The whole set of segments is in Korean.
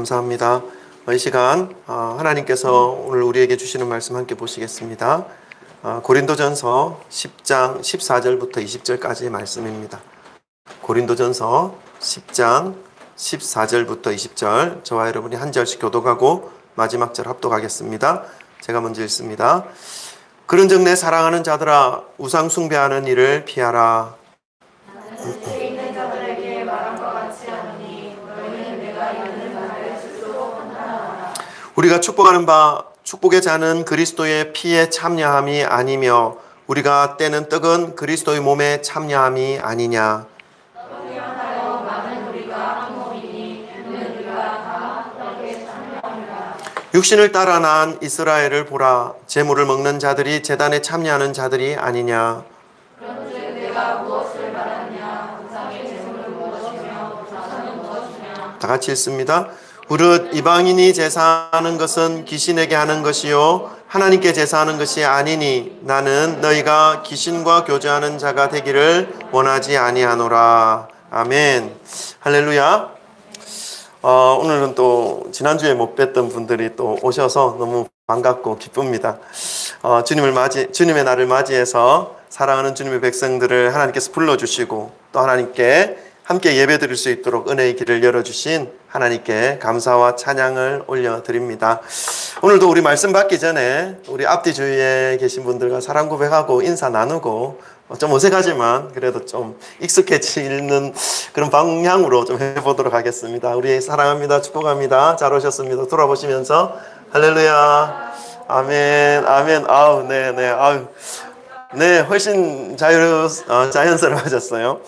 감사합니다. 이 시간 하나님께서 오늘 우리에게 주시는 말씀 함께 보시겠습니다. 고린도전서 10장 14절부터 20절까지의 말씀입니다. 고린도전서 10장 14절부터 20절, 저와 여러분이 한 절씩 교독하고 마지막 절 합독하겠습니다. 제가 먼저 읽습니다. 그런즉 내 사랑하는 자들아, 우상 숭배하는 일을 피하라. 우리가 축복하는 바 축복의 잔은 그리스도의 피에 참여함이 아니며 우리가 떼는 떡은 그리스도의 몸에 참여함이 아니냐. 육신을 따라 난 이스라엘을 보라. 제물을 먹는 자들이 제단에 참여하는 자들이 아니냐. 그런즉 내가 무엇을 말하느냐. 우상의 제물은 무엇이며 우상은 무엇이냐. 다 같이 읽습니다. 무릇 이방인이 제사하는 것은 귀신에게 하는 것이요 하나님께 제사하는 것이 아니니 나는 너희가 귀신과 교제하는 자가 되기를 원하지 아니하노라. 아멘. 할렐루야. 오늘은 또 지난주에 못 뵀던 분들이 또 오셔서 너무 반갑고 기쁩니다. 주님의 날을 맞이해서 사랑하는 주님의 백성들을 하나님께서 불러주시고 또 하나님께 함께 예배드릴 수 있도록 은혜의 길을 열어주신 하나님께 감사와 찬양을 올려드립니다. 오늘도 우리 말씀 받기 전에 우리 앞뒤 주위에 계신 분들과 사랑 고백하고 인사 나누고 좀 어색하지만 그래도 좀 익숙해지는 그런 방향으로 좀 해보도록 하겠습니다. 우리 사랑합니다. 축복합니다. 잘 오셨습니다. 돌아보시면서 할렐루야. 아멘. 아멘. 아우, 네네. 아우. 네, 훨씬 자연스러워졌어요.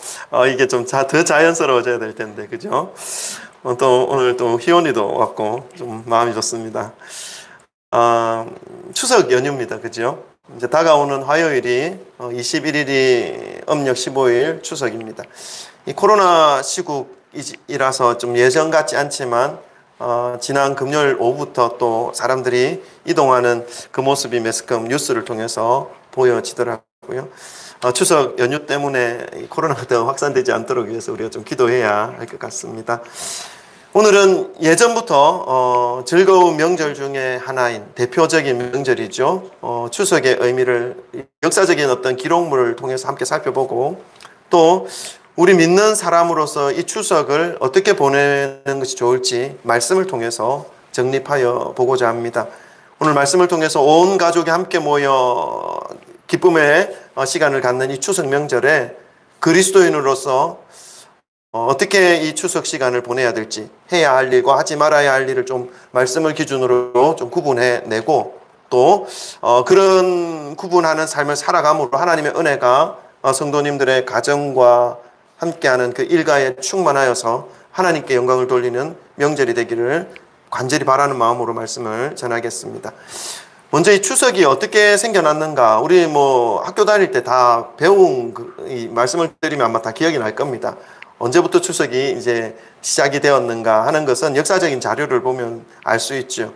이게 좀 더 자연스러워져야 될 텐데, 그죠? 또 오늘 또 희원이도 왔고 좀 마음이 좋습니다. 추석 연휴입니다, 그죠? 이제 다가오는 화요일이 21일이 음력 15일 추석입니다. 이 코로나 시국이라서 좀 예전 같지 않지만 지난 금요일 오후부터 또 사람들이 이동하는 그 모습이 매스컴 뉴스를 통해서 보여지더라고요. 추석 연휴 때문에 코로나가 더 확산되지 않도록 위해서 우리가 좀 기도해야 할 것 같습니다. 오늘은 예전부터 즐거운 명절 중에 하나인 대표적인 명절이죠. 추석의 의미를 역사적인 어떤 기록물을 통해서 함께 살펴보고 또 우리 믿는 사람으로서 이 추석을 어떻게 보내는 것이 좋을지 말씀을 통해서 정립하여 보고자 합니다. 오늘 말씀을 통해서 온 가족이 함께 모여 기쁨의 시간을 갖는 이 추석 명절에 그리스도인으로서 어떻게 이 추석 시간을 보내야 될지, 해야 할 일과 하지 말아야 할 일을 좀 말씀을 기준으로 좀 구분해내고 또 그런 구분하는 삶을 살아감으로 하나님의 은혜가 성도님들의 가정과 함께하는 그 일가에 충만하여서 하나님께 영광을 돌리는 명절이 되기를 간절히 바라는 마음으로 말씀을 전하겠습니다. 먼저 이 추석이 어떻게 생겨났는가, 우리 학교 다닐 때 다 배운 이 말씀을 드리면 아마 다 기억이 날 겁니다. 언제부터 추석이 이제 시작이 되었는가 하는 것은 역사적인 자료를 보면 알 수 있죠.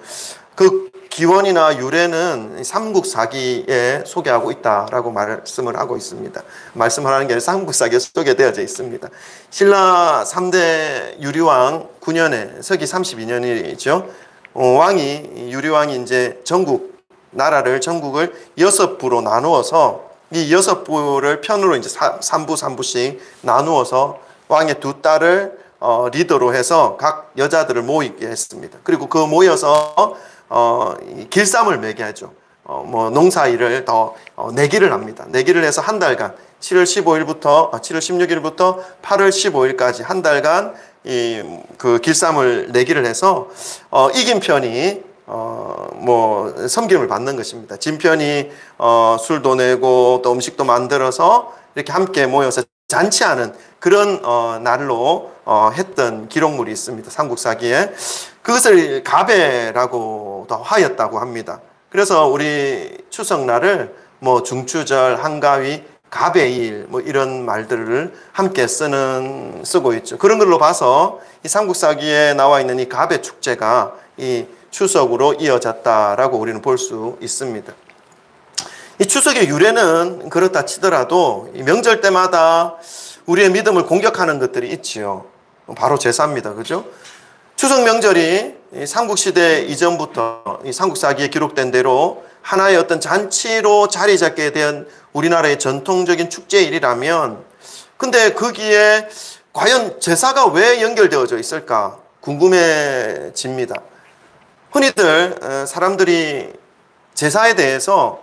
그 기원이나 유래는 삼국사기에 소개하고 있다라고 말씀을 하고 있습니다. 말씀하는 게 삼국사기에 소개되어져 있습니다. 신라 3대 유리왕 9년에 서기 32년이죠. 유리왕이 이제 전국을 6부로 나누어서 이 6부를 편으로 이제 3부씩 나누어서 왕의 두 딸을 리더로 해서 각 여자들을 모이게 했습니다. 그리고 그 모여서 길쌈을 매게 하죠. 농사일을 더 내기를 합니다. 내기를 해서 한 달간 7월 16일부터 8월 15일까지 한 달간 그 길쌈을 내기를 해서 이긴 편이 섬김을 받는 것입니다. 진 편이 술도 내고 또 음식도 만들어서 이렇게 함께 모여서 잔치하는 그런 날로 했던 기록물이 있습니다. 삼국사기에. 그것을 가배라고도 하였다고 합니다. 그래서 우리 추석날을 중추절, 한가위, 가배일 이런 말들을 함께 쓰고 있죠. 그런 걸로 봐서 이 삼국사기에 나와 있는 이 가배 축제가 이 추석으로 이어졌다라고 우리는 볼 수 있습니다. 이 추석의 유래는 그렇다 치더라도 이 명절 때마다 우리의 믿음을 공격하는 것들이 있지요. 바로 제사입니다. 그죠? 추석 명절이 삼국시대 이전부터 이 삼국사기에 기록된 대로 하나의 어떤 잔치로 자리 잡게 된 우리나라의 전통적인 축제일이라면, 근데 거기에 과연 제사가 왜 연결되어져 있을까 궁금해집니다. 흔히들 사람들이 제사에 대해서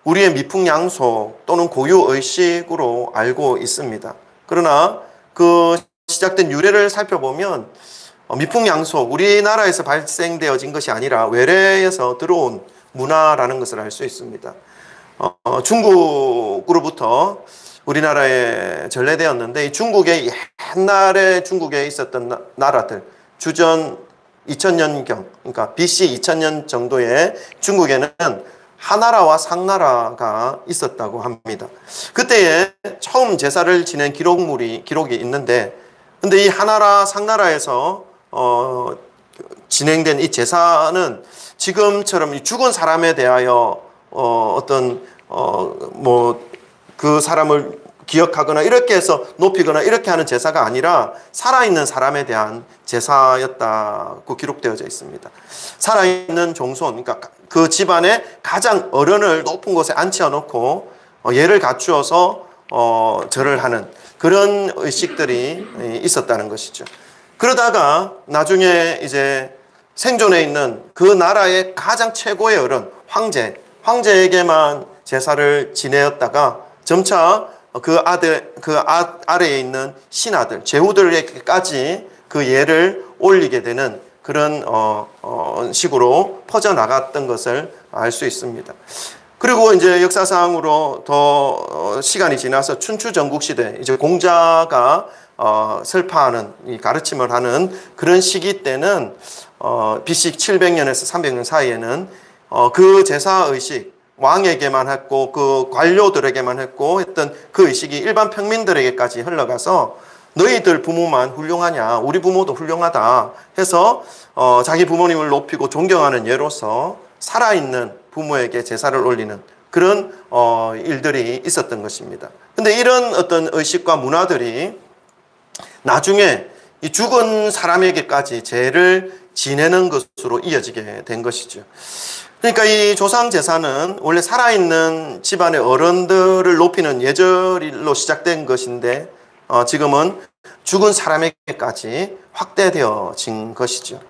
우리의 미풍양속 또는 고유의식으로 알고 있습니다. 그러나 그 시작된 유래를 살펴보면 미풍양속, 우리나라에서 발생되어진 것이 아니라 외래에서 들어온 문화라는 것을 알 수 있습니다. 중국으로부터 우리나라에 전래되었는데, 이 중국의 옛날에 중국에 있었던 나라들, 주전 2000년경, 그러니까 BC 2000년 정도에 중국에는 하나라와 상나라가 있었다고 합니다. 그때에 처음 제사를 지낸 기록이 있는데, 근데 이 하나라, 상나라에서 진행된 이 제사는 지금처럼 이 죽은 사람에 대하여 그 사람을 기억하거나 이렇게 해서 높이거나 이렇게 하는 제사가 아니라 살아있는 사람에 대한 제사였다고 기록되어져 있습니다. 살아있는 종손, 그러니까 그 집안의 가장 어른을 높은 곳에 앉혀놓고 예를 갖추어서 절을 하는 그런 의식들이 있었다는 것이죠. 그러다가 나중에 이제 생존해 있는 그 나라의 가장 최고의 어른, 황제에게만 제사를 지내었다가 점차 그 아래에 있는 신하들, 제후들에게까지 그 예를 올리게 되는 그런 식으로 퍼져나갔던 것을 알 수 있습니다. 그리고 이제 역사상으로 더 시간이 지나서 춘추 전국시대, 이제 공자가 설파하는, 이 가르침을 하는 그런 시기 때는 BC 700년에서 300년 사이에는 그 제사의식, 왕에게만 했고 그 관료들에게만 했고 했던 그 의식이 일반 평민들에게까지 흘러가서 너희들 부모만 훌륭하냐, 우리 부모도 훌륭하다 해서 자기 부모님을 높이고 존경하는 예로서 살아있는 부모에게 제사를 올리는 그런 일들이 있었던 것입니다. 근데 이런 어떤 의식과 문화들이 나중에 이 죽은 사람에게까지 제를 지내는 것으로 이어지게 된 것이죠. 그러니까 이 조상제사는 원래 살아있는 집안의 어른들을 높이는 예절로 시작된 것인데 지금은 죽은 사람에게까지 확대되어진 것이죠.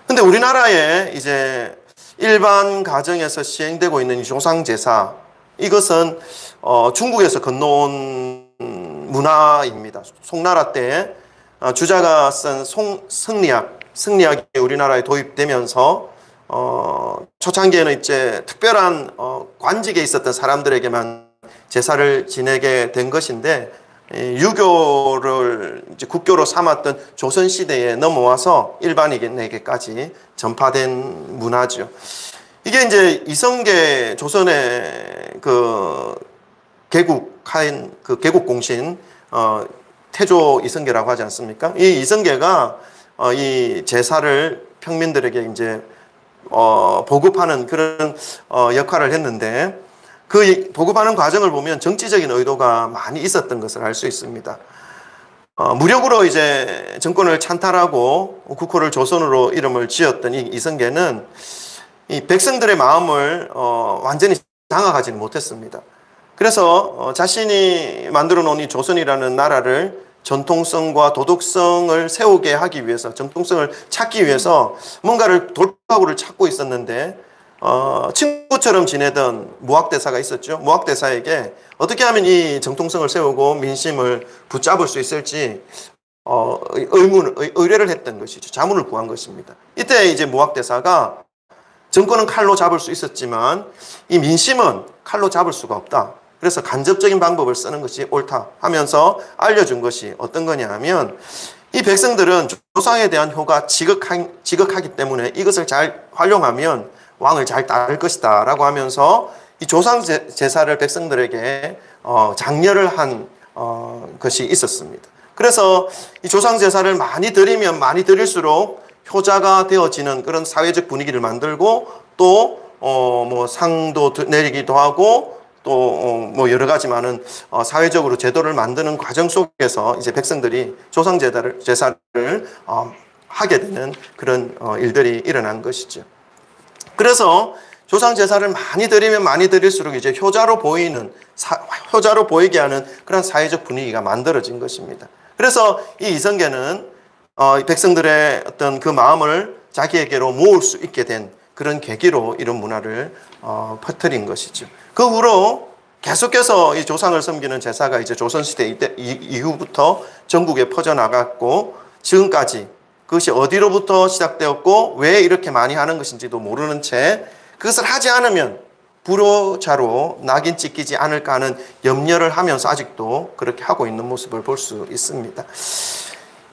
근데 우리나라에 이제 일반 가정에서 시행되고 있는 이 조상제사, 이것은 중국에서 건너온 문화입니다. 송나라 때 주자가 쓴 승리학이 우리나라에 도입되면서 초창기에는 이제 특별한 관직에 있었던 사람들에게만 제사를 지내게 된 것인데, 유교를 이제 국교로 삼았던 조선 시대에 넘어와서 일반인에게까지 전파된 문화죠. 이게 이제 이성계, 조선의 그 개국한 그 개국공신 태조 이성계라고 하지 않습니까? 이 이성계가 이 제사를 평민들에게 이제 보급하는 그런 역할을 했는데, 그 보급하는 과정을 보면 정치적인 의도가 많이 있었던 것을 알 수 있습니다. 무력으로 이제 정권을 찬탈하고 국호를 조선으로 이름을 지었던 이 이성계는 이 백성들의 마음을 완전히 장악하지는 못했습니다. 그래서 자신이 만들어 놓은 이 조선이라는 나라를 전통성과 도덕성을 세우게 하기 위해서, 정통성을 찾기 위해서 뭔가를 돌파구를 찾고 있었는데, 친구처럼 지내던 무학대사가 있었죠. 무학대사에게 어떻게 하면 이 정통성을 세우고 민심을 붙잡을 수 있을지 의뢰를 했던 것이죠. 자문을 구한 것입니다. 이때 이제 무학대사가 정권은 칼로 잡을 수 있었지만 이 민심은 칼로 잡을 수가 없다. 그래서 간접적인 방법을 쓰는 것이 옳다 하면서 알려준 것이 어떤 거냐 하면, 이 백성들은 조상에 대한 효가 지극하기 때문에 이것을 잘 활용하면 왕을 잘 따를 것이다 라고 하면서 이 조상 제사를 백성들에게 장려를 한 것이 있었습니다. 그래서 이 조상 제사를 많이 드리면 많이 드릴수록 효자가 되어지는 그런 사회적 분위기를 만들고, 또 뭐 상도 내리기도 하고, 또 뭐 여러 가지 많은 사회적으로 제도를 만드는 과정 속에서 이제 백성들이 조상 제사를 하게 되는 그런 일들이 일어난 것이죠. 그래서 조상 제사를 많이 드리면 많이 드릴수록 이제 효자로 보이게 하는 그런 사회적 분위기가 만들어진 것입니다. 그래서 이 이성계는 백성들의 어떤 그 마음을 자기에게로 모을 수 있게 된 그런 계기로 이런 문화를 퍼뜨린 것이죠. 그 후로 계속해서 이 조상을 섬기는 제사가 이제 조선시대 이후부터 전국에 퍼져나갔고 지금까지 그것이 어디로부터 시작되었고 왜 이렇게 많이 하는 것인지도 모르는 채 그것을 하지 않으면 불효자로 낙인 찍히지 않을까 하는 염려를 하면서 아직도 그렇게 하고 있는 모습을 볼 수 있습니다.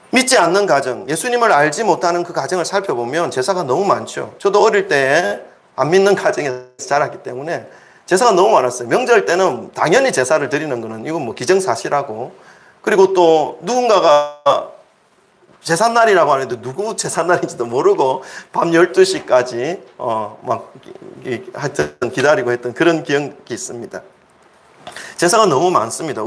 믿지 않는 가정, 예수님을 알지 못하는 그 가정을 살펴보면 제사가 너무 많죠. 저도 어릴 때 안 믿는 가정에서 자랐기 때문에 제사가 너무 많았어요. 명절 때는 당연히 제사를 드리는 거는 이건 뭐 기정사실하고, 그리고 또 누군가가 제삿날이라고 하는데 누구 제삿날인지도 모르고 밤 12시까지 하여튼 기다리고 했던 그런 기억이 있습니다. 제사가 너무 많습니다.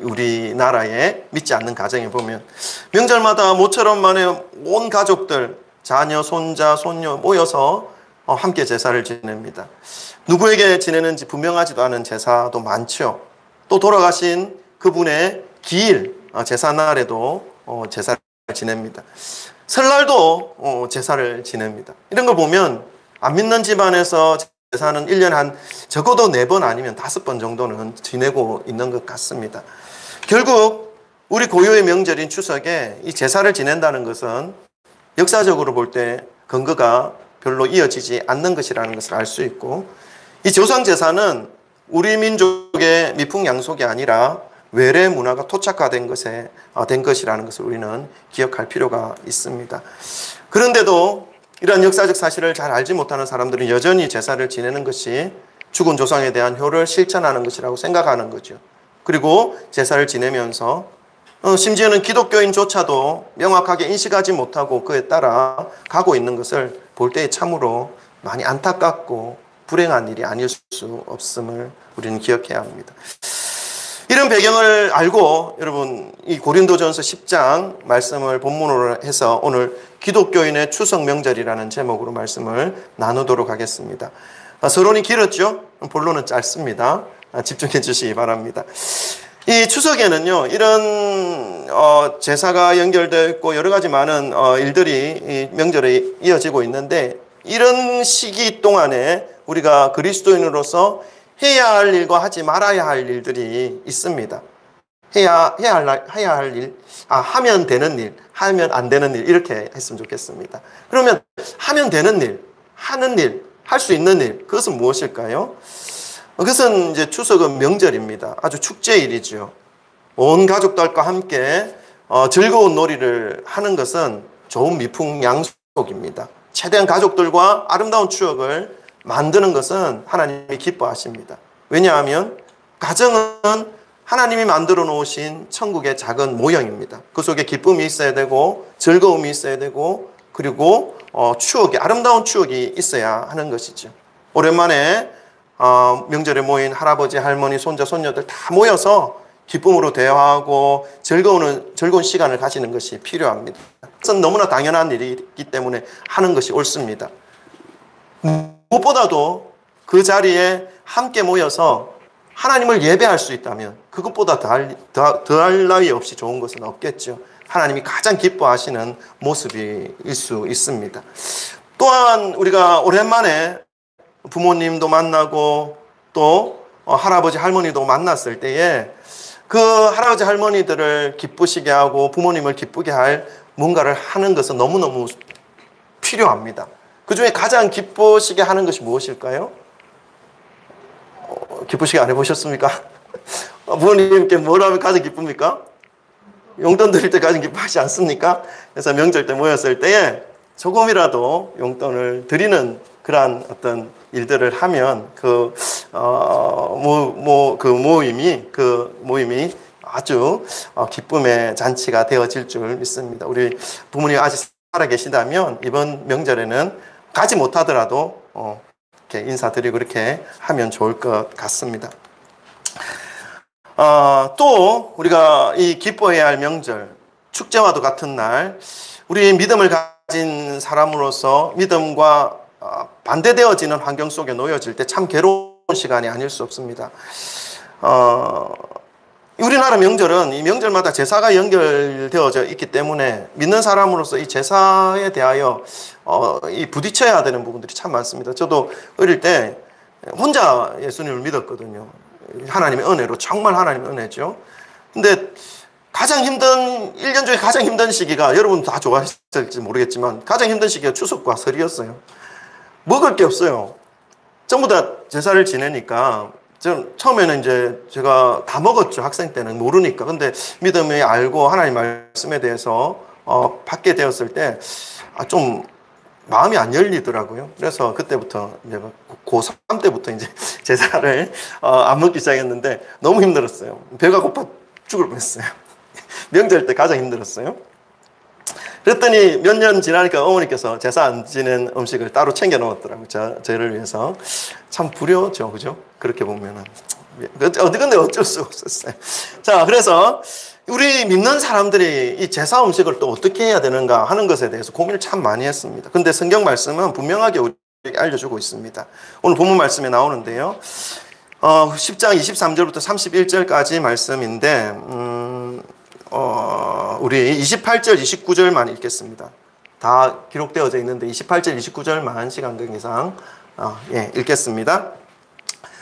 우리나라에 믿지 않는 가정에 보면 명절마다 모처럼 만에 온 가족들, 자녀, 손자, 손녀 모여서 함께 제사를 지냅니다. 누구에게 지내는지 분명하지도 않은 제사도 많죠. 또 돌아가신 그분의 기일, 제사날에도 제사를 지냅니다. 설날도 제사를 지냅니다. 이런 걸 보면 안 믿는 집안에서 제사는 1년에 한 적어도 4번 아니면 5번 정도는 지내고 있는 것 같습니다. 결국 우리 고유의 명절인 추석에 이 제사를 지낸다는 것은 역사적으로 볼 때 근거가 별로 이어지지 않는 것이라는 것을 알 수 있고, 이 조상제사는 우리 민족의 미풍양속이 아니라 외래 문화가 토착화된 것이라는 것을 우리는 기억할 필요가 있습니다. 그런데도 이러한 역사적 사실을 잘 알지 못하는 사람들은 여전히 제사를 지내는 것이 죽은 조상에 대한 효를 실천하는 것이라고 생각하는 거죠. 그리고 제사를 지내면서 심지어는 기독교인조차도 명확하게 인식하지 못하고 그에 따라 가고 있는 것을 볼 때 참으로 많이 안타깝고 불행한 일이 아닐 수 없음을 우리는 기억해야 합니다. 이런 배경을 알고 여러분 이 고린도전서 10장 말씀을 본문으로 해서 오늘 기독교인의 추석 명절이라는 제목으로 말씀을 나누도록 하겠습니다. 서론이 길었죠? 본론은 짧습니다. 집중해 주시기 바랍니다. 이 추석에는요, 이런 제사가 연결되어 있고 여러 가지 많은 일들이 이 명절에 이어지고 있는데, 이런 시기 동안에 우리가 그리스도인으로서 해야 할 일과 하지 말아야 할 일들이 있습니다. 해야 할 일, 하면 되는 일, 하면 안 되는 일, 이렇게 했으면 좋겠습니다. 그러면 하면 되는 일, 하는 일, 할 수 있는 일, 그것은 무엇일까요? 그것은 이제 추석은 명절입니다. 아주 축제일이죠. 온 가족들과 함께 즐거운 놀이를 하는 것은 좋은 미풍양속입니다. 최대한 가족들과 아름다운 추억을 만드는 것은 하나님이 기뻐하십니다. 왜냐하면 가정은 하나님이 만들어 놓으신 천국의 작은 모형입니다. 그 속에 기쁨이 있어야 되고 즐거움이 있어야 되고 그리고 추억이, 아름다운 추억이 있어야 하는 것이죠. 오랜만에 명절에 모인 할아버지, 할머니, 손자, 손녀들 다 모여서 기쁨으로 대화하고 즐거운 시간을 가지는 것이 필요합니다. 그것은 너무나 당연한 일이기 때문에 하는 것이 옳습니다. 무엇보다도 그 자리에 함께 모여서 하나님을 예배할 수 있다면 그것보다 더할 나위 없이 좋은 것은 없겠죠. 하나님이 가장 기뻐하시는 모습일 수 있습니다. 또한 우리가 오랜만에 부모님도 만나고 또 할아버지 할머니도 만났을 때에 그 할아버지 할머니들을 기쁘시게 하고 부모님을 기쁘게 할 뭔가를 하는 것은 너무너무 필요합니다. 그 중에 가장 기쁘시게 하는 것이 무엇일까요? 기쁘시게 안 해보셨습니까? 부모님께 뭘 하면 가장 기쁩니까? 용돈 드릴 때 가장 기뻐하지 않습니까? 그래서 명절 때 모였을 때에 조금이라도 용돈을 드리는 그러한 어떤 일들을 하면 그 모임이 아주 기쁨의 잔치가 되어질 줄 믿습니다. 우리 부모님 아직 살아 계시다면 이번 명절에는 가지 못하더라도 이렇게 인사드리고 이렇게 하면 좋을 것 같습니다. 또 우리가 이 기뻐해야 할 명절, 축제와도 같은 날, 우리 믿음을 가진 사람으로서 믿음과 반대되어지는 환경 속에 놓여질 때 참 괴로운 시간이 아닐 수 없습니다. 우리나라 명절은 이 명절마다 제사가 연결되어져 있기 때문에 믿는 사람으로서 이 제사에 대하여 이 부딪혀야 되는 부분들이 참 많습니다. 저도 어릴 때 혼자 예수님을 믿었거든요. 하나님의 은혜로, 정말 하나님의 은혜죠. 근데 가장 힘든, 1년 중에 가장 힘든 시기가, 여러분 다 좋아하실지 모르겠지만 가장 힘든 시기가 추석과 설이었어요. 먹을 게 없어요. 전부 다 제사를 지내니까 처음에는 이제 제가 다 먹었죠. 학생 때는 모르니까. 근데 믿음이 알고 하나님 말씀에 대해서 받게 되었을 때 좀 마음이 안 열리더라고요. 그래서 그때부터 이제 고3 때부터 이제 제사를 안 먹기 시작했는데 너무 힘들었어요. 배가 고파 죽을 뻔했어요. 명절 때 가장 힘들었어요. 그랬더니 몇 년 지나니까 어머니께서 제사 안 지낸 음식을 따로 챙겨 놓았더라고요. 저를 위해서. 참 부려웠죠. 그죠? 그렇게 보면은. 근데 어쩔 수 없었어요. 자, 그래서 우리 믿는 사람들이 이 제사 음식을 또 어떻게 해야 되는가 하는 것에 대해서 고민을 참 많이 했습니다. 근데 성경 말씀은 분명하게 우리에게 알려주고 있습니다. 오늘 본문 말씀에 나오는데요. 10장 23절부터 31절까지 말씀인데, 우리 28절, 29절만 읽겠습니다. 다 기록되어져 있는데 28절, 29절만 시간 관계상 읽겠습니다.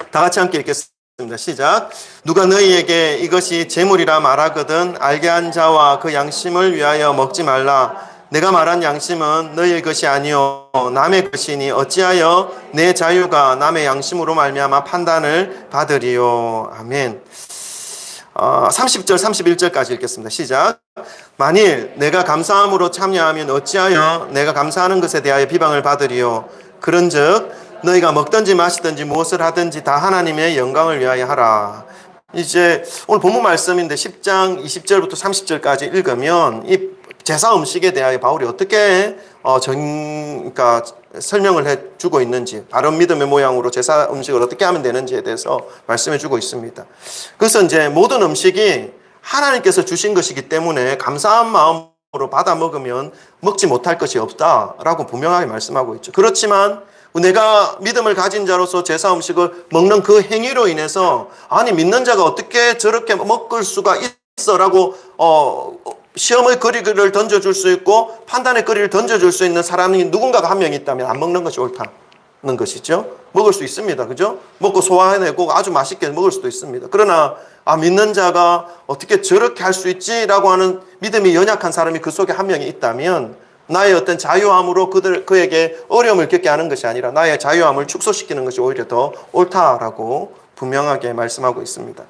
다 같이 함께 읽겠습니다. 시작. 누가 너희에게 이것이 제물이라 말하거든 알게 한 자와 그 양심을 위하여 먹지 말라. 내가 말한 양심은 너희의 것이 아니요 남의 것이니 어찌하여 내 자유가 남의 양심으로 말미암아 판단을 받으리요. 아멘. 30절 31절까지 읽겠습니다. 시작. 만일 내가 감사함으로 참여하면 어찌하여 내가 감사하는 것에 대하여 비방을 받으리요. 그런즉 너희가 먹든지 마시든지 무엇을 하든지 다 하나님의 영광을 위하여 하라. 이제 오늘 본문 말씀인데 10장 20절부터 30절까지 읽으면 이 제사 음식에 대하여 바울이 어떻게 그러니까 설명을 해주고 있는지, 바른 믿음의 모양으로 제사 음식을 어떻게 하면 되는지에 대해서 말씀해주고 있습니다. 그래서 이제 모든 음식이 하나님께서 주신 것이기 때문에 감사한 마음으로 받아 먹으면 먹지 못할 것이 없다라고 분명하게 말씀하고 있죠. 그렇지만 내가 믿음을 가진 자로서 제사 음식을 먹는 그 행위로 인해서 아니 믿는 자가 어떻게 저렇게 먹을 수가 있어라고 시험의 거리를 던져줄 수 있고 판단의 거리를 던져줄 수 있는 사람이 누군가가 한 명 있다면 안 먹는 것이 옳다는 것이죠. 먹을 수 있습니다. 그죠? 먹고 소화해내고 아주 맛있게 먹을 수도 있습니다. 그러나 믿는 자가 어떻게 저렇게 할 수 있지라고 하는 믿음이 연약한 사람이 그 속에 한 명이 있다면 나의 어떤 자유함으로 그에게 어려움을 겪게 하는 것이 아니라 나의 자유함을 축소시키는 것이 오히려 더 옳다라고 분명하게 말씀하고 있습니다.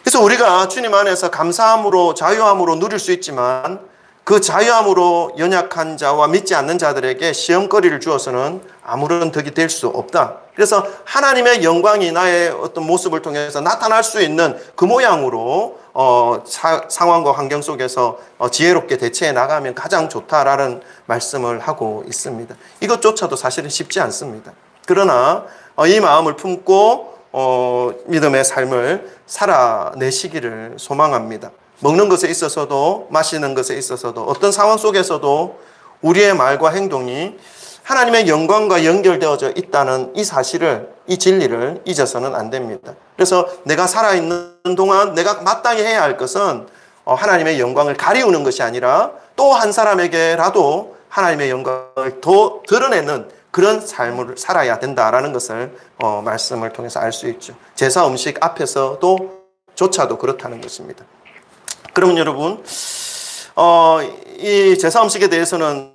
그래서 우리가 주님 안에서 감사함으로 자유함으로 누릴 수 있지만 그 자유함으로 연약한 자와 믿지 않는 자들에게 시험거리를 주어서는 아무런 덕이 될 수 없다. 그래서 하나님의 영광이 나의 어떤 모습을 통해서 나타날 수 있는 그 모양으로 상황과 환경 속에서 지혜롭게 대처해 나가면 가장 좋다라는 말씀을 하고 있습니다. 이것조차도 사실은 쉽지 않습니다. 그러나 이 마음을 품고 믿음의 삶을 살아내시기를 소망합니다. 먹는 것에 있어서도 마시는 것에 있어서도 어떤 상황 속에서도 우리의 말과 행동이 하나님의 영광과 연결되어져 있다는 이 사실을, 이 진리를 잊어서는 안 됩니다. 그래서 내가 살아있는 동안 내가 마땅히 해야 할 것은 하나님의 영광을 가리우는 것이 아니라 또 한 사람에게라도 하나님의 영광을 더 드러내는 그런 삶을 살아야 된다라는 것을 말씀을 통해서 알 수 있죠. 제사 음식 앞에서도 조차도 그렇다는 것입니다. 그러면 여러분, 이 제사 음식에 대해서는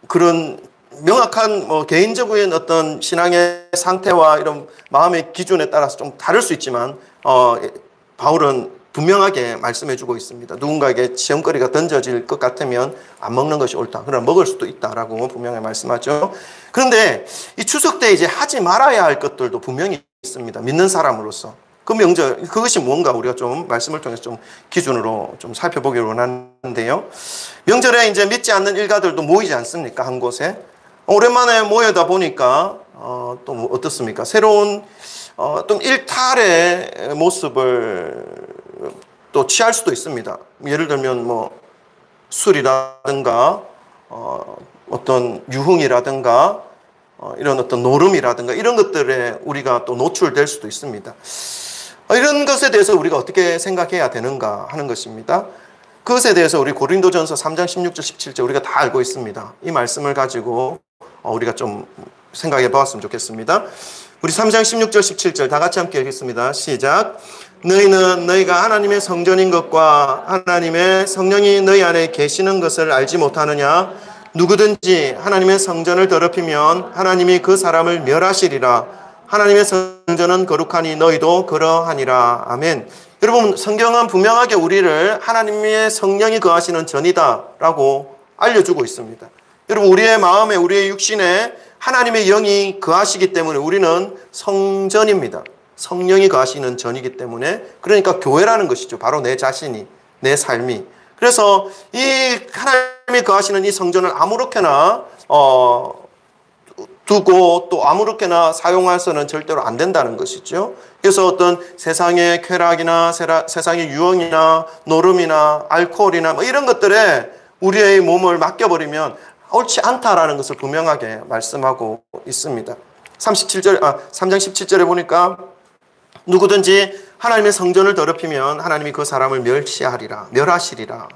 그런 명확한 개인적인 어떤 신앙의 상태와 이런 마음의 기준에 따라서 좀 다를 수 있지만 바울은 분명하게 말씀해주고 있습니다. 누군가에게 시험거리가 던져질 것 같으면 안 먹는 것이 옳다. 그러나 먹을 수도 있다라고 분명히 말씀하죠. 그런데 이 추석 때 이제 하지 말아야 할 것들도 분명히 있습니다. 믿는 사람으로서. 그 명절, 그것이 뭔가 우리가 좀 말씀을 통해서 좀 기준으로 좀 살펴보기를 원하는데요. 명절에 이제 믿지 않는 일가들도 모이지 않습니까? 한 곳에. 오랜만에 모여다 보니까 또 어떻습니까? 새로운 좀 일탈의 모습을 또 취할 수도 있습니다. 예를 들면 술이라든가 어떤 유흥이라든가 이런 어떤 노름이라든가 이런 것들에 우리가 또 노출될 수도 있습니다. 이런 것에 대해서 우리가 어떻게 생각해야 되는가 하는 것입니다. 그것에 대해서 우리 고린도전서 3장 16절 17절 우리가 다 알고 있습니다. 이 말씀을 가지고 우리가 좀 생각해 보았으면 좋겠습니다. 우리 3장 16절 17절 다 같이 함께 읽겠습니다. 시작. 너희는 너희가 하나님의 성전인 것과 하나님의 성령이 너희 안에 계시는 것을 알지 못하느냐? 누구든지 하나님의 성전을 더럽히면 하나님이 그 사람을 멸하시리라. 하나님의 성전은 거룩하니 너희도 그러하니라. 아멘. 여러분, 성경은 분명하게 우리를 하나님의 성령이 거하시는 전이다 라고 알려주고 있습니다. 여러분, 우리의 마음에 우리의 육신에 하나님의 영이 거하시기 때문에 우리는 성전입니다. 성령이 거하시는 전이기 때문에, 그러니까 교회라는 것이죠. 바로 내 자신이, 내 삶이. 그래서 이 하나님이 거하시는 이 성전을 아무렇게나 두고 또 아무렇게나 사용해서는 절대로 안 된다는 것이죠. 그래서 어떤 세상의 쾌락이나 세상의 유흥이나 노름이나 알코올이나 뭐 이런 것들에 우리의 몸을 맡겨버리면 옳지 않다라는 것을 분명하게 말씀하고 있습니다. 3장 17절에 보니까 누구든지 하나님의 성전을 더럽히면 하나님이 그 사람을 멸하시리라.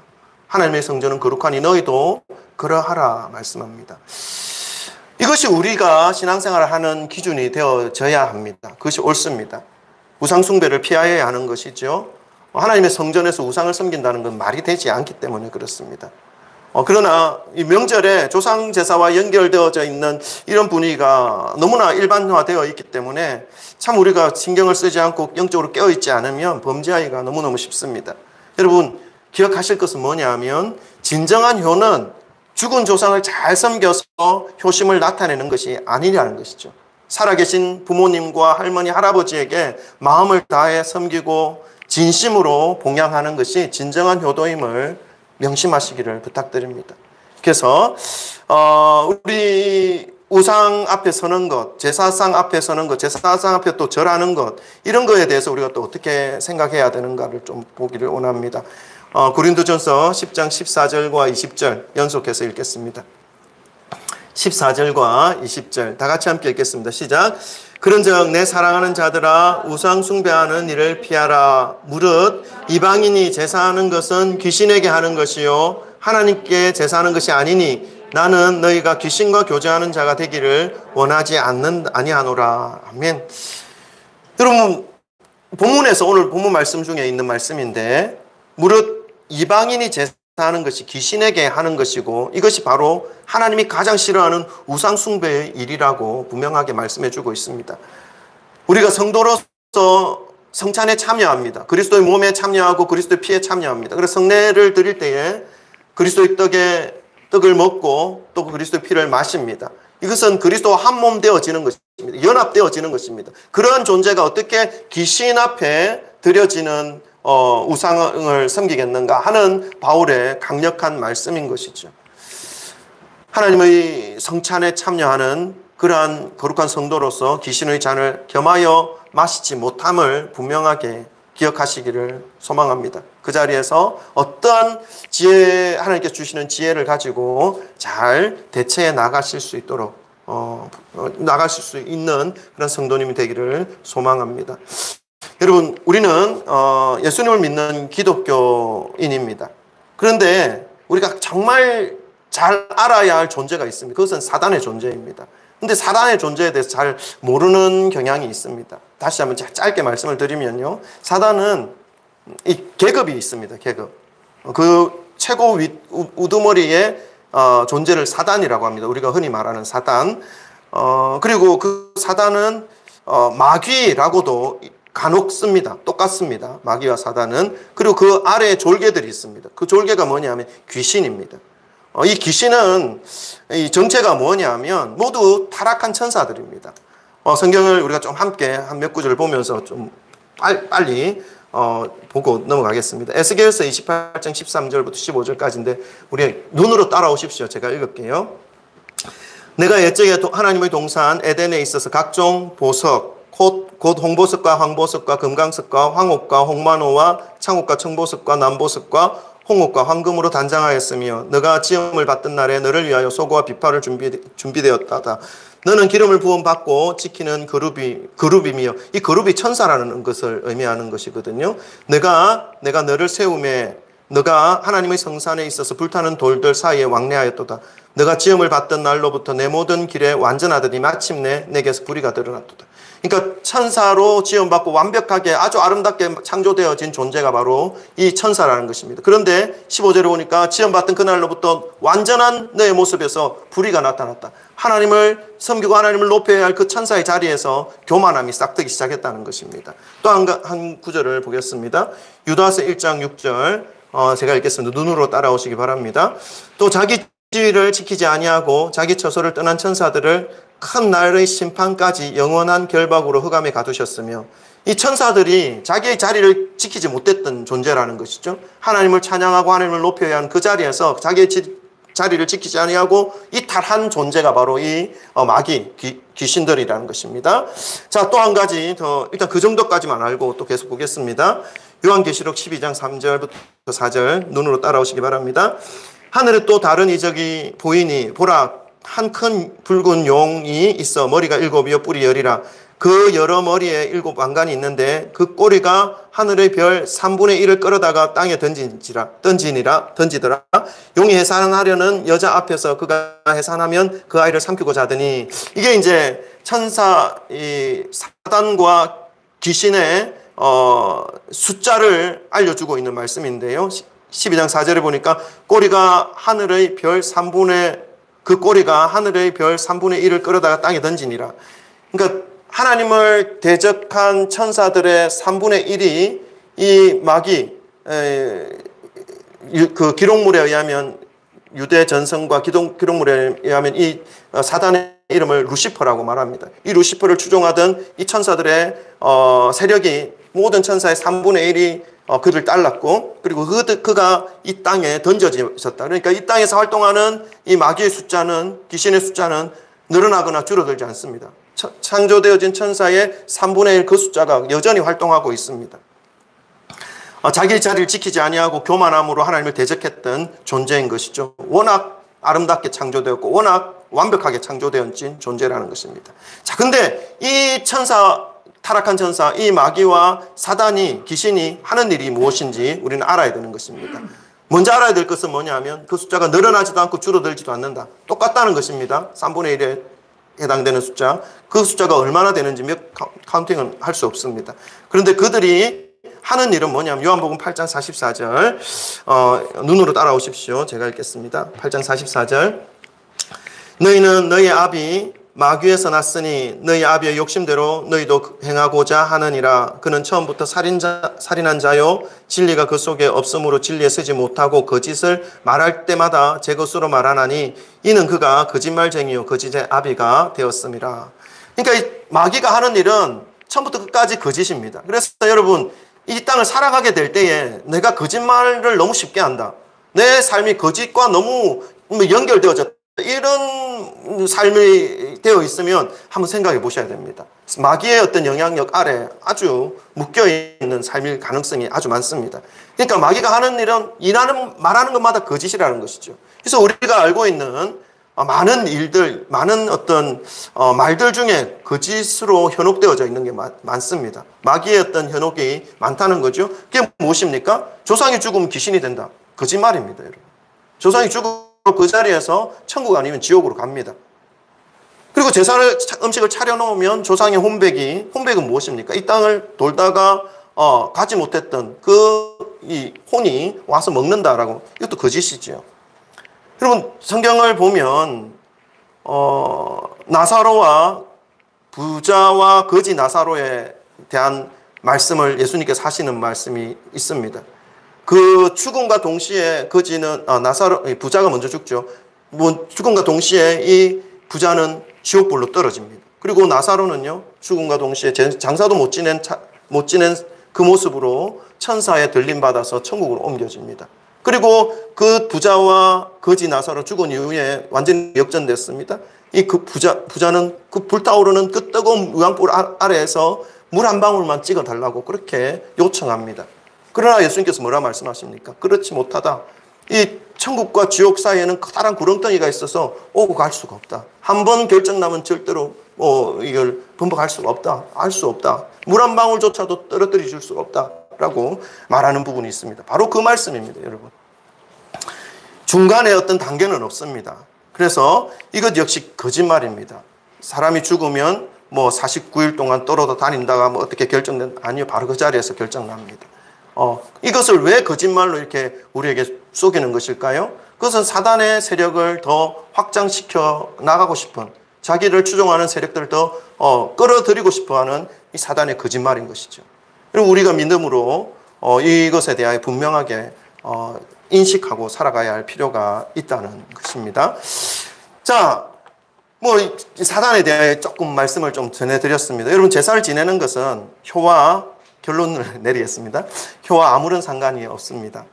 하나님의 성전은 거룩하니 너희도 그러하라 말씀합니다. 이것이 우리가 신앙생활을 하는 기준이 되어져야 합니다. 그것이 옳습니다. 우상숭배를 피하여야 하는 것이죠. 하나님의 성전에서 우상을 섬긴다는 건 말이 되지 않기 때문에 그렇습니다. 그러나 이 명절에 조상제사와 연결되어져 있는 이런 분위기가 너무나 일반화되어 있기 때문에 참 우리가 신경을 쓰지 않고 영적으로 깨어있지 않으면 범죄하기가 너무너무 쉽습니다. 여러분, 기억하실 것은 뭐냐 하면 진정한 효는 죽은 조상을 잘 섬겨서 효심을 나타내는 것이 아니라는 것이죠. 살아계신 부모님과 할머니, 할아버지에게 마음을 다해 섬기고 진심으로 봉양하는 것이 진정한 효도임을 명심하시기를 부탁드립니다. 그래서 우리 우상 앞에 서는 것, 제사상 앞에 서는 것, 제사상 앞에 또 절하는 것, 이런 거에 대해서 우리가 또 어떻게 생각해야 되는가를 좀 보기를 원합니다. 고린도전서 10장 14절과 20절 연속해서 읽겠습니다. 14절과 20절 다 같이 함께 읽겠습니다. 시작. 그런즉 내 사랑하는 자들아 우상 숭배하는 일을 피하라. 무릇 이방인이 제사하는 것은 귀신에게 하는 것이요 하나님께 제사하는 것이 아니니 나는 너희가 귀신과 교제하는 자가 되기를 원하지 아니하노라. 아멘. 여러분, 본문에서 오늘 본문 말씀 중에 있는 말씀인데 무릇 이방인이 제사하는 것이 귀신에게 하는 것이고 이것이 바로 하나님이 가장 싫어하는 우상 숭배의 일이라고 분명하게 말씀해 주고 있습니다. 우리가 성도로서 성찬에 참여합니다. 그리스도의 몸에 참여하고 그리스도의 피에 참여합니다. 그래서 성례를 드릴 때에 그리스도의 떡을 먹고 또 그리스도의 피를 마십니다. 이것은 그리스도와 한 몸 되어지는 것입니다. 연합되어지는 것입니다. 그러한 존재가 어떻게 귀신 앞에 드려지는 우상을 섬기겠는가 하는 바울의 강력한 말씀인 것이죠. 하나님의 성찬에 참여하는 그러한 거룩한 성도로서 귀신의 잔을 겸하여 마시지 못함을 분명하게 기억하시기를 소망합니다. 그 자리에서 어떠한 하나님께서 주시는 지혜를 가지고 잘 대처해 나가실 수 있도록 나가실 수 있는 그런 성도님이 되기를 소망합니다. 여러분, 우리는 예수님을 믿는 기독교인입니다. 그런데 우리가 정말 잘 알아야 할 존재가 있습니다. 그것은 사단의 존재입니다. 근데 사단의 존재에 대해서 잘 모르는 경향이 있습니다. 다시 한번 짧게 말씀을 드리면요. 사단은 이 계급이 있습니다. 계급. 그 최고 우두머리의 존재를 사단이라고 합니다. 우리가 흔히 말하는 사단. 그리고 그 사단은 마귀라고도 간혹 씁니다. 똑같습니다. 마귀와 사단은. 그리고 그 아래에 졸개들이 있습니다. 그 졸개가 뭐냐면 귀신입니다. 이 귀신은 이 정체가 뭐냐면 모두 타락한 천사들입니다. 성경을 우리가 좀 함께 한 몇 구절을 보면서 좀 빨리 보고 넘어가겠습니다. 에스겔서 28장 13절부터 15절까지인데 우리 눈으로 따라오십시오. 제가 읽을게요. 내가 옛적에 하나님의 동산 에덴에 있어서 각종 보석 곧 홍보석과 황보석과 금강석과 황옥과 홍만호와 창옥과 청보석과 남보석과 홍옥과 황금으로 단장하였으며 너가 지음을 받던 날에 너를 위하여 소고와 비파를 준비되었다. 너는 기름을 부음받고 지키는 그룹이며 이 그룹이 천사라는 것을 의미하는 것이거든요. 내가 너를 세움에 너가 하나님의 성산에 있어서 불타는 돌들 사이에 왕래하였도다. 너가 지음을 받던 날로부터 내 모든 길에 완전하더니 마침내 내게서 불의가 드러났도다. 그러니까 천사로 지음받고 완벽하게 아주 아름답게 창조되어진 존재가 바로 이 천사라는 것입니다. 그런데 15절에 보니까 지음받던 그날로부터 완전한 너의 모습에서 불의가 나타났다. 하나님을 섬기고 하나님을 높여야 할 그 천사의 자리에서 교만함이 싹트기 시작했다는 것입니다. 또 한 구절을 보겠습니다. 유다서 1장 6절 제가 읽겠습니다. 눈으로 따라오시기 바랍니다. 또 자기 지위를 지키지 아니하고 자기 처소를 떠난 천사들을 큰 날의 심판까지 영원한 결박으로 흑암에 가두셨으며 이 천사들이 자기의 자리를 지키지 못했던 존재라는 것이죠. 하나님을 찬양하고 하나님을 높여야 하는 그 자리에서 자기의 자리를 지키지 아니하고 이탈한 존재가 바로 이 마귀 귀신들이라는 것입니다. 자, 또 한 가지 더 일단 그 정도까지만 알고 또 계속 보겠습니다. 요한계시록 12장 3절부터 4절 눈으로 따라오시기 바랍니다. 하늘에 또 다른 이적이 보이니 보라 한 큰 붉은 용이 있어 머리가 7이요 뿔이 10이라. 그 여러 머리에 7 왕관이 있는데 그 꼬리가 하늘의 별 3분의 1을 끌어다가 땅에 던지더라. 용이 해산하려는 여자 앞에서 그가 해산하면 그 아이를 삼키고자 하더니 이게 이제 천사 이 사단과 귀신의 숫자를 알려주고 있는 말씀인데요. 12장 4절에 보니까 꼬리가 하늘의 별 3분의 그 꼬리가 하늘의 별 3분의 1을 끌어다가 땅에 던지니라. 그러니까 하나님을 대적한 천사들의 3분의 1이 이 마귀 그 기록물에 의하면 유대 전성과 기록물에 의하면 이 사단의 이름을 루시퍼라고 말합니다. 이 루시퍼를 추종하던 이 천사들의 세력이 모든 천사의 3분의 1이 그를 따랐고 그리고 그가 이 땅에 던져졌다. 그러니까 이 땅에서 활동하는 이 마귀의 숫자는 귀신의 숫자는 늘어나거나 줄어들지 않습니다. 창조되어진 천사의 3분의 1 그 숫자가 여전히 활동하고 있습니다. 자기 자리를 지키지 아니하고 교만함으로 하나님을 대적했던 존재인 것이죠. 워낙 아름답게 창조되었고 워낙 완벽하게 창조되어진 존재라는 것입니다. 자, 근데 이 타락한 천사, 이 마귀와 사단이, 귀신이 하는 일이 무엇인지 우리는 알아야 되는 것입니다. 먼저 알아야 될 것은 뭐냐면 그 숫자가 늘어나지도 않고 줄어들지도 않는다. 똑같다는 것입니다. 3분의 1에 해당되는 숫자. 그 숫자가 얼마나 되는지 카운팅은 할 수 없습니다. 그런데 그들이 하는 일은 뭐냐면 요한복음 8장 44절 눈으로 따라오십시오. 제가 읽겠습니다. 8장 44절 너희는 너희 아비 마귀에서 났으니 너희 아비의 욕심대로 너희도 행하고자 하느니라. 그는 처음부터 살인한 자요 진리가 그 속에 없으므로 진리에 서지 못하고 거짓을 말할 때마다 제 것으로 말하나니 이는 그가 거짓말쟁이요 거짓의 아비가 되었음이라. 그러니까 이 마귀가 하는 일은 처음부터 끝까지 거짓입니다. 그래서 여러분 이 땅을 살아가게 될 때에 내가 거짓말을 너무 쉽게 한다. 내 삶이 거짓과 너무 연결되어졌다. 이런 삶이 되어 있으면 한번 생각해 보셔야 됩니다. 마귀의 어떤 영향력 아래 아주 묶여있는 삶일 가능성이 아주 많습니다. 그러니까 마귀가 하는 일은 말하는 것마다 거짓이라는 것이죠. 그래서 우리가 알고 있는 많은 일들, 많은 어떤 말들 중에 거짓으로 현혹되어져 있는 게 많습니다. 마귀의 어떤 현혹이 많다는 거죠. 그게 무엇입니까? 조상이 죽으면 귀신이 된다. 거짓말입니다, 여러분. 조상이 죽으면 그 자리에서 천국 아니면 지옥으로 갑니다. 그리고 음식을 차려놓으면 조상의 혼백은 무엇입니까? 이 땅을 돌다가 가지 못했던 이 혼이 와서 먹는다라고. 이것도 거짓이죠. 여러분 성경을 보면 나사로와 부자와 거지 나사로에 대한 말씀을 예수님께서 하시는 말씀이 있습니다. 그 죽음과 동시에 부자가 먼저 죽죠. 죽음과 동시에 이 부자는 지옥불로 떨어집니다. 그리고 나사로는요, 죽음과 동시에 장사도 못 지낸 그 모습으로 천사에 들림받아서 천국으로 옮겨집니다. 그리고 그 부자와 거지 나사로 죽은 이후에 완전히 역전됐습니다. 부자는 그 불타오르는 그 뜨거운 유황불 아래에서 물 한 방울만 찍어달라고 그렇게 요청합니다. 그러나 예수님께서 뭐라 말씀하십니까? 그렇지 못하다. 이 천국과 지옥 사이에는 커다란 구렁텅이가 있어서 오고 갈 수가 없다. 한 번 결정나면 절대로 이걸 번복할 수가 없다. 알 수 없다. 물 한 방울조차도 떨어뜨려 줄 수가 없다. 라고 말하는 부분이 있습니다. 바로 그 말씀입니다, 여러분. 중간에 어떤 단계는 없습니다. 그래서 이것 역시 거짓말입니다. 사람이 죽으면 49일 동안 떨어져 다닌다가 어떻게 결정된, 아니요. 바로 그 자리에서 결정납니다. 이것을 왜 거짓말로 이렇게 우리에게 속이는 것일까요? 그것은 사단의 세력을 더 확장시켜 나가고 싶은, 자기를 추종하는 세력들을 더 끌어들이고 싶어 하는 이 사단의 거짓말인 것이죠. 그리고 우리가 믿음으로 이것에 대하여 분명하게 인식하고 살아가야 할 필요가 있다는 것입니다. 자, 사단에 대해 조금 말씀을 좀 전해드렸습니다. 여러분, 제사를 지내는 것은 효와, 결론을 내리겠습니다. 효와 아무런 상관이 없습니다.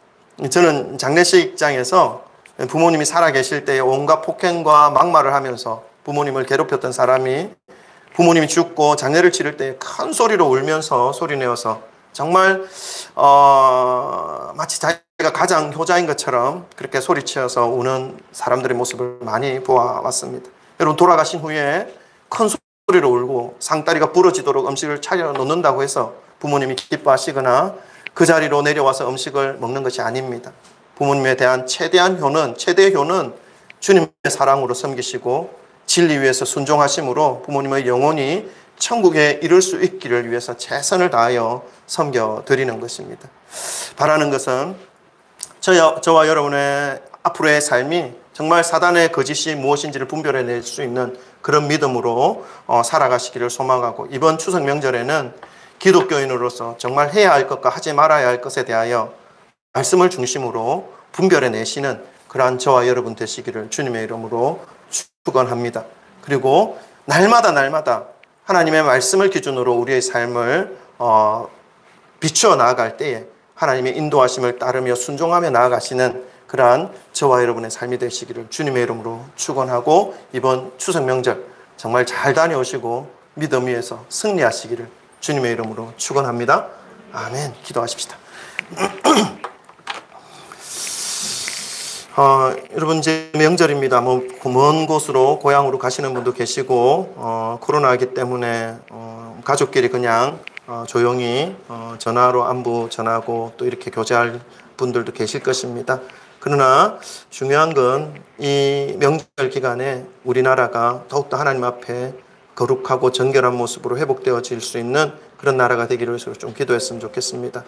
저는 장례식장에서 부모님이 살아계실 때에 온갖 폭행과 막말을 하면서 부모님을 괴롭혔던 사람이 부모님이 죽고 장례를 치를 때 큰 소리로 울면서 소리내어서 정말 마치 자기가 가장 효자인 것처럼 그렇게 소리치어서 우는 사람들의 모습을 많이 보아왔습니다. 여러분, 돌아가신 후에 큰 소리로 울고 상다리가 부러지도록 음식을 차려 놓는다고 해서 부모님이 기뻐하시거나 그 자리로 내려와서 음식을 먹는 것이 아닙니다. 부모님에 대한 최대의 효는 주님의 사랑으로 섬기시고 진리 위해서 순종하심으로 부모님의 영혼이 천국에 이룰 수 있기를 위해서 최선을 다하여 섬겨드리는 것입니다. 바라는 것은 저와 여러분의 앞으로의 삶이 정말 사단의 거짓이 무엇인지를 분별해낼 수 있는 그런 믿음으로 살아가시기를 소망하고, 이번 추석 명절에는 기독교인으로서 정말 해야 할 것과 하지 말아야 할 것에 대하여 말씀을 중심으로 분별해내시는 그러한 저와 여러분 되시기를 주님의 이름으로 축원합니다. 그리고 날마다 하나님의 말씀을 기준으로 우리의 삶을 비추어 나아갈 때에 하나님의 인도하심을 따르며 순종하며 나아가시는 그러한 저와 여러분의 삶이 되시기를 주님의 이름으로 축원하고, 이번 추석 명절 정말 잘 다녀오시고 믿음 위에서 승리하시기를 주님의 이름으로 축원합니다. 아멘. 기도하십시다. 여러분, 이제 명절입니다. 먼 곳으로 고향으로 가시는 분도 계시고 코로나이기 때문에 가족끼리 그냥 조용히 전화로 안부 전하고 또 이렇게 교제할 분들도 계실 것입니다. 그러나 중요한 건 이 명절 기간에 우리나라가 더욱더 하나님 앞에 거룩하고 정결한 모습으로 회복되어질 수 있는 그런 나라가 되기를 위해서 좀 기도했으면 좋겠습니다.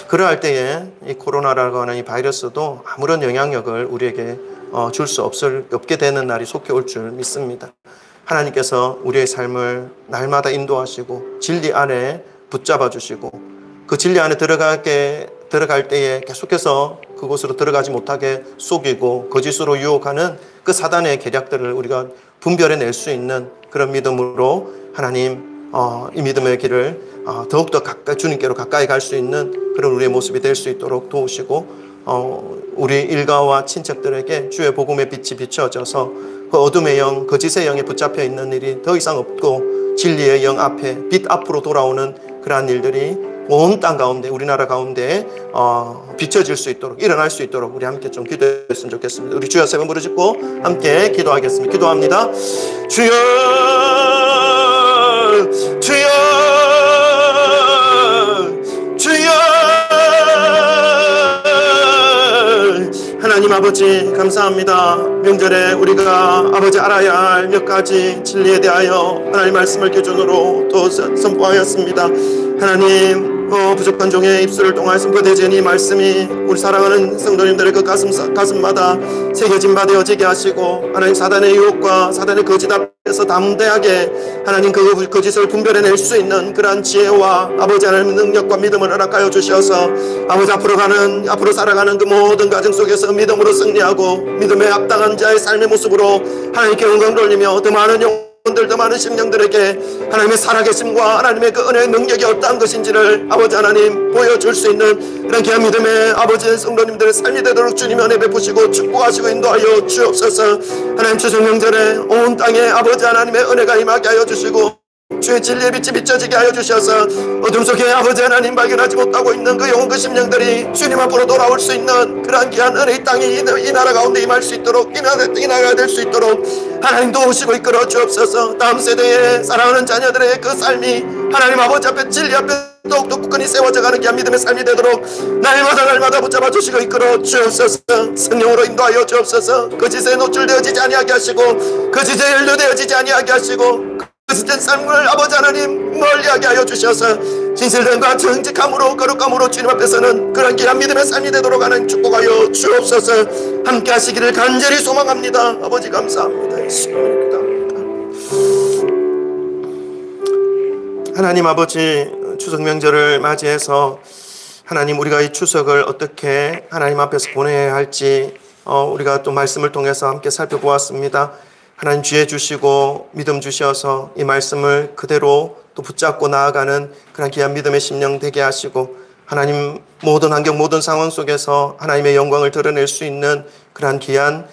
그러할 때에 이 코로나라고 하는 이 바이러스도 아무런 영향력을 우리에게 줄 수 없게 되는 날이 속히 올 줄 믿습니다. 하나님께서 우리의 삶을 날마다 인도하시고 진리 안에 붙잡아 주시고, 그 진리 안에 들어갈 때에 계속해서 그곳으로 들어가지 못하게 속이고 거짓으로 유혹하는 그 사단의 계략들을 우리가 분별해낼 수 있는 그런 믿음으로 하나님 이 믿음의 길을 더욱더 가까이 주님께로 가까이 갈 수 있는 그런 우리의 모습이 될 수 있도록 도우시고, 우리 일가와 친척들에게 주의 복음의 빛이 비춰져서 그 어둠의 영, 거짓의 영에 붙잡혀 있는 일이 더 이상 없고 진리의 영 앞에 빛 앞으로 돌아오는 그러한 일들이 온 땅 가운데, 우리나라 가운데 비춰질 수 있도록, 일어날 수 있도록 우리 함께 좀 기도했으면 좋겠습니다. 우리 주여 세 번 부르짖고 함께 기도하겠습니다. 기도합니다. 주여, 주여, 주여. 하나님 아버지, 감사합니다. 명절에 우리가 아버지 알아야 할 몇 가지 진리에 대하여 하나님 말씀을 기준으로 또 선포하였습니다. 하나님, 부족한 종의 입술을 통하여 선포되어진 이 말씀이 우리 사랑하는 성도님들의 그 가슴마다 새겨진 바 되어지게 하시고, 하나님 사단의 유혹과 사단의 거짓 앞에서 담대하게 하나님 그 거짓을 분별해낼 수 있는 그러한 지혜와 아버지 하나님 능력과 믿음을 허락하여 주셔서 아버지 앞으로 살아가는 그 모든 가정 속에서 믿음으로 승리하고 믿음에 합당한 자의 삶의 모습으로 하나님께 영광 돌리며 더 많은 더 많은 심령들에게 하나님의 살아계심과 하나님의 그 은혜의 능력이 어떠한 것인지를 아버지 하나님 보여줄 수 있는 그런 귀한 믿음의 아버지 성도님들의 삶이 되도록 주님 은혜 베푸시고 축복하시고 인도하여 주옵소서. 하나님 추석 명절에 온 땅에 아버지 하나님의 은혜가 임하게 하여 주시고 주의 진리의 빛이 비춰지게 하여 주셔서 어둠 속에 아버지 하나님 발견하지 못하고 있는 그 영혼 그 심령들이 주님 앞으로 돌아올 수 있는 그러한 귀한 은혜의 땅이 이 나라 가운데 임할 수 있도록 이 나라가 될 수 있도록 하나님 도우시고 이끌어 주옵소서. 다음 세대의 사랑하는 자녀들의 그 삶이 하나님 아버지 앞에 진리 앞에 더욱더 굳건히 세워져가는 귀한 믿음의 삶이 되도록 날마다 붙잡아 주시고 이끌어 주옵소서. 성령으로 인도하여 주옵소서. 거짓에 노출되어지지 아니하게 하시고 거짓에 연루되어지지 아니하게 하시고 거짓된 삶을 아버지 하나님 멀리하게 하여 주셔서 진실됨과 정직함으로 거룩함으로 주님 앞에서는 그런 귀한 믿음의 삶이 되도록 하나님 축복하여 주옵소서. 함께 하시기를 간절히 소망합니다. 아버지 감사합니다. 예수님의 기도합니다. 하나님 아버지, 추석 명절을 맞이해서 하나님 우리가 이 추석을 어떻게 하나님 앞에서 보내야 할지 우리가 또 말씀을 통해서 함께 살펴보았습니다. 하나님 지혜 주시고 믿음 주셔서 이 말씀을 그대로 또 붙잡고 나아가는 그런 귀한 믿음의 심령 되게 하시고 하나님 모든 환경 모든 상황 속에서 하나님의 영광을 드러낼 수 있는 그런 귀한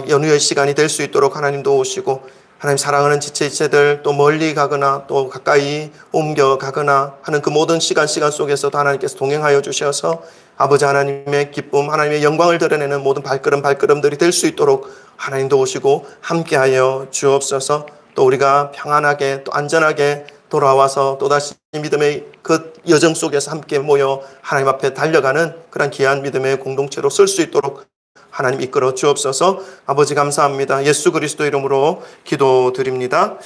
연휴의 시간이 될 수 있도록 하나님 도우시고 하나님 사랑하는 지체들 또 멀리 가거나 또 가까이 옮겨가거나 하는 그 모든 시간 속에서도 하나님께서 동행하여 주셔서 아버지 하나님의 기쁨 하나님의 영광을 드러내는 모든 발걸음들이 될 수 있도록 하나님 도우시고 함께하여 주옵소서. 또 우리가 평안하게 또 안전하게 돌아와서 또다시 믿음의 그 여정 속에서 함께 모여 하나님 앞에 달려가는 그런 귀한 믿음의 공동체로 설 수 있도록 하나님 이끌어 주옵소서. 아버지 감사합니다. 예수 그리스도 이름으로 기도드립니다.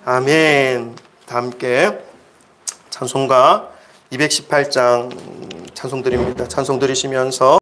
아멘. 다 함께 찬송가 218장 찬송 드립니다. 찬송 드리시면서